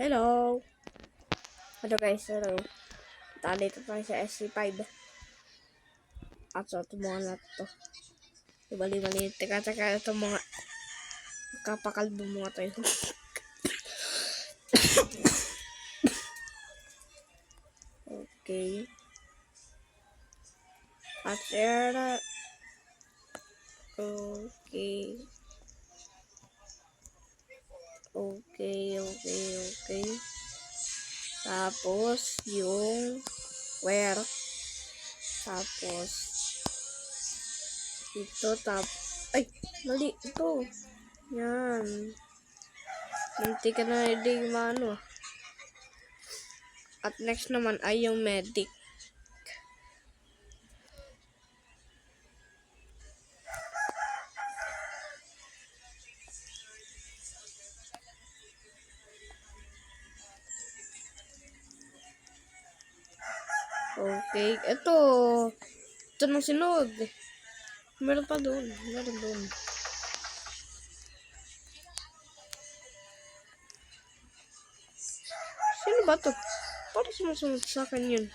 Hello! Hello guys, hello. Dito tayo sa SC5. At so, itong mga lahat to. Mali. Teka, itong mga kapakalbo mga tayo. Okay. At share. Okay. Tapos, yung where. Tapos, ito, ay, mali, ito. Yan. Nanti ka na hindi maano. At next naman ay yung medic. Okay, ito nang sinod. Meron pa doon. Sino ba to? Parang sumusunod sa akin yun.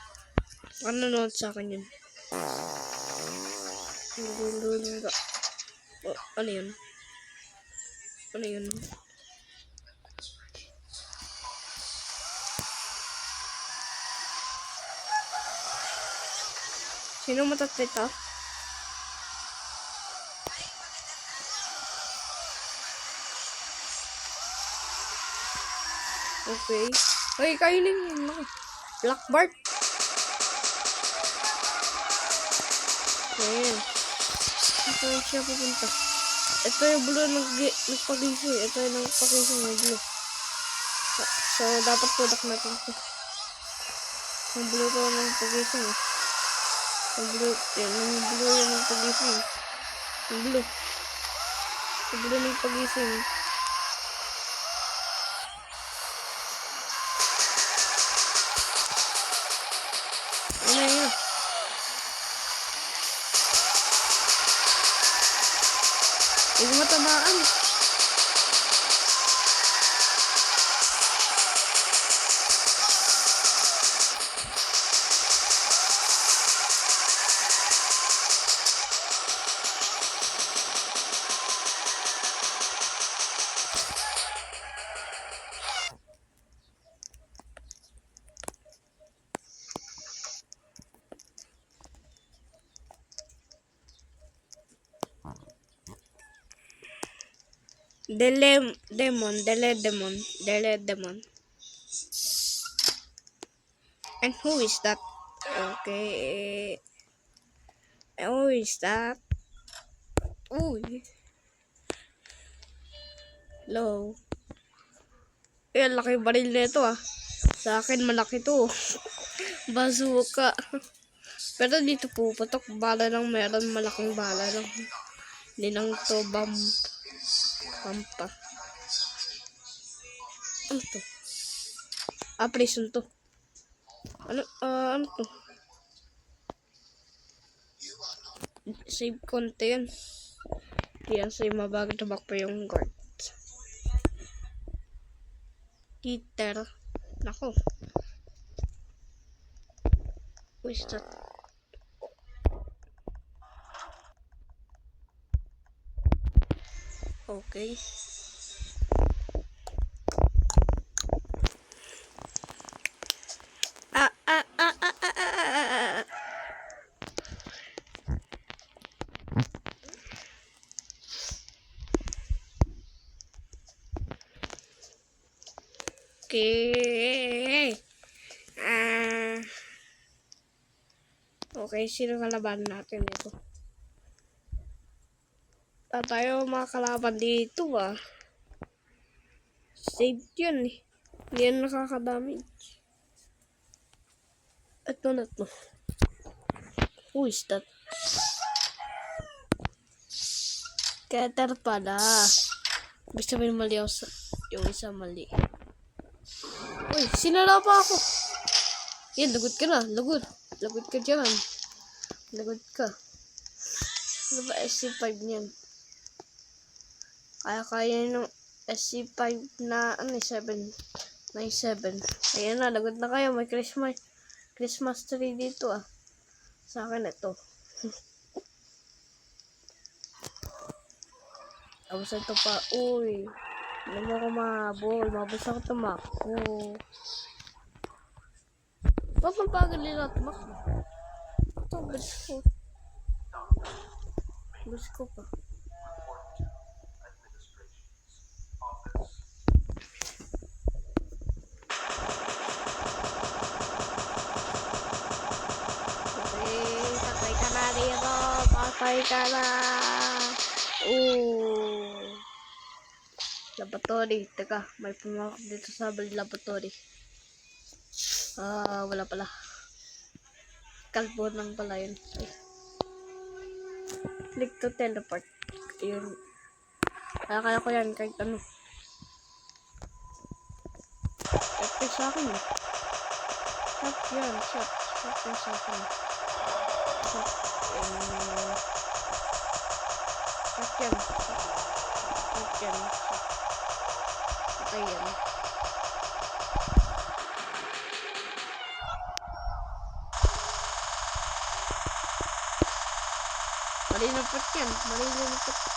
Nanonood sa akin yun. Ano yun? Sino matatrita? Okay. Ay, kainin yun. Blackbart. Ayan. Ito siya pupunta. Ito yung blue nagpagising. Ito yung nagpagising yung blue. So, dapat product natin ito. Yung blue to nagpagising. Yung blue yung nagpagising. Yung blue nagpagising. Ayan. Hindi matamaan. Dele demon. And who is that? Okay. Who is that? Uy. Hello. Laki baril nito ah. Sa akin malaki to. Bazooka. Pero dito puputok. Bala lang meron. Malaking bala lang. Hindi lang to pampa. Ano to? Prison to. Ano to? Save konti yan. Yan, save mabagay tabak pa yung guard. Peter. Nako. Who is that? Okay. Okay. Okay, sino kalaban natin dito? Tayo mga kalaban dito ah. Saved yun eh. Hindi yan nakaka-damage. Ito na to. Who is that? Keter pala. Ibig sabihin mali ako yung isa mali. Uy, sinala pa ako. Yan, lagot ka na. Lagot ka dyan. Lagot ka. Ano ba SC5 niyan? Kaya ng SC5 na 7. 9-7. Ayan na, lagot na kayo. May Christmas tree dito ah. Sa akin ito. Tapos ito pa. Uy. Hindi mo ko mahabol. Mabos ako tumakbo. Ba't mabagal nila tumakbo? Ito, bilis ko. Bilis ko pa. Patay ka na dito. Patay ka na. Laboratory. Teka, may pumakap dito sa laboratory. Wala pala. Kalbo lang pala yun. Ay. Click to teleport. Yun. Kaya ko yan kahit ano. Shot sa akin eh. Shot yan. Shot yan sa akin. Shot yan. Patay yan. Malinapot yan. Malinapot yan.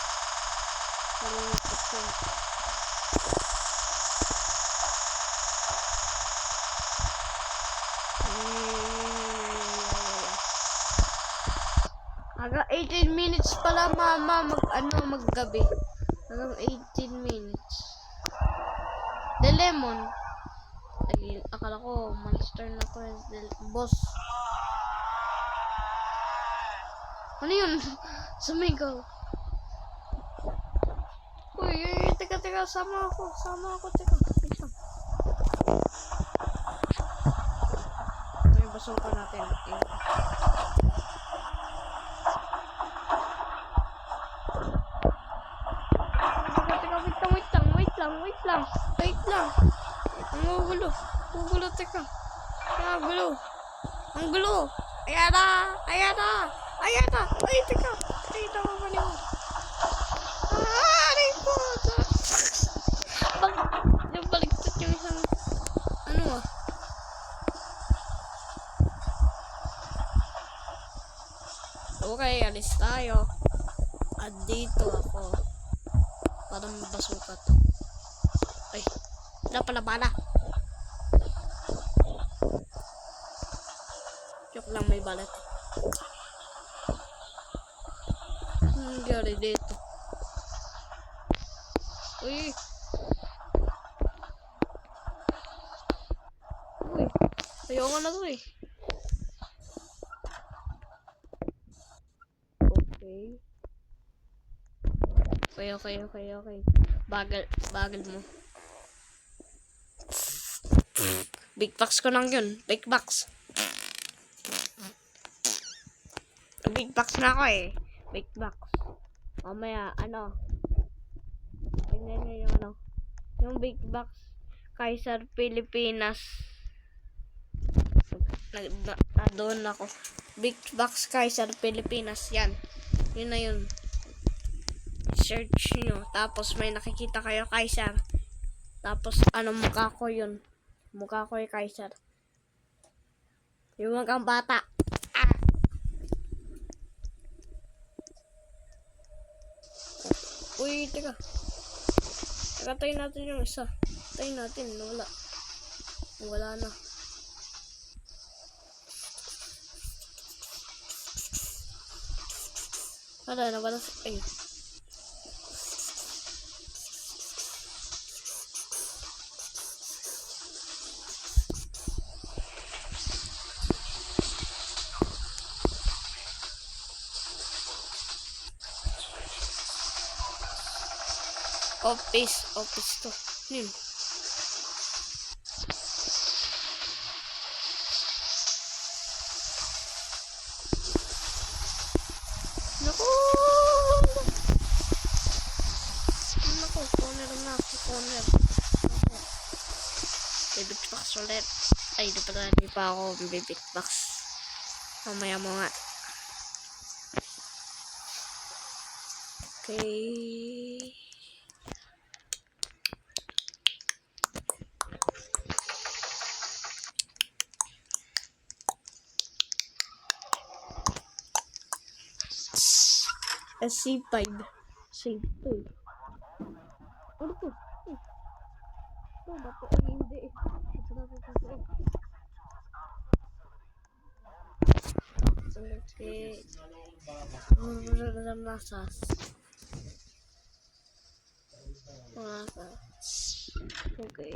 Hanggang 18 minutes pala mama maggabi. Hanggang 18 minutes. The lemon. Ay, akala ko monster na to. Boss. Ano yun? Sumigaw. Uy, teka, sama ako, teka. Wait lang. Ito yung basuka natin. Wait lang. Ang gulo, teka. Ang gulo. Ayan na. Ay, teka. Ay, tama ba niyo? Aray ko. Baligtad yung isang, Okay, alis tayo. At dito ako. Parang basuka to. Ay, wala pala bala. Joke lang, may balat. Nangyari dito. Uy, ayoko na to eh. Okay. Bagal mo. Big box ko lang yun. Big box na ako eh. Big box. Mamaya, tingnan nyo yung yung big box. Kaiser Pilipinas. Doon ako. Big box Kaiser Pilipinas. Yan. Yun na yun. Search nyo. Tapos may nakikita kayo Kaiser. Tapos mukha ko yun. Mukha ko yung Kaiser. Yung mga bata. Uy, teka. Tayo natin yung isa. Tayo natin. Wala na. Wala. Ayun. Office to. Naku, corner. Bibit box ulit. Ay, di pa ako bibit box. Mamaya mo nga. Okay. SC5. Save to eh. Ano to? Ito ba to? Ay, hindi. Ito na to. Okay. Masas. Masas. Okay.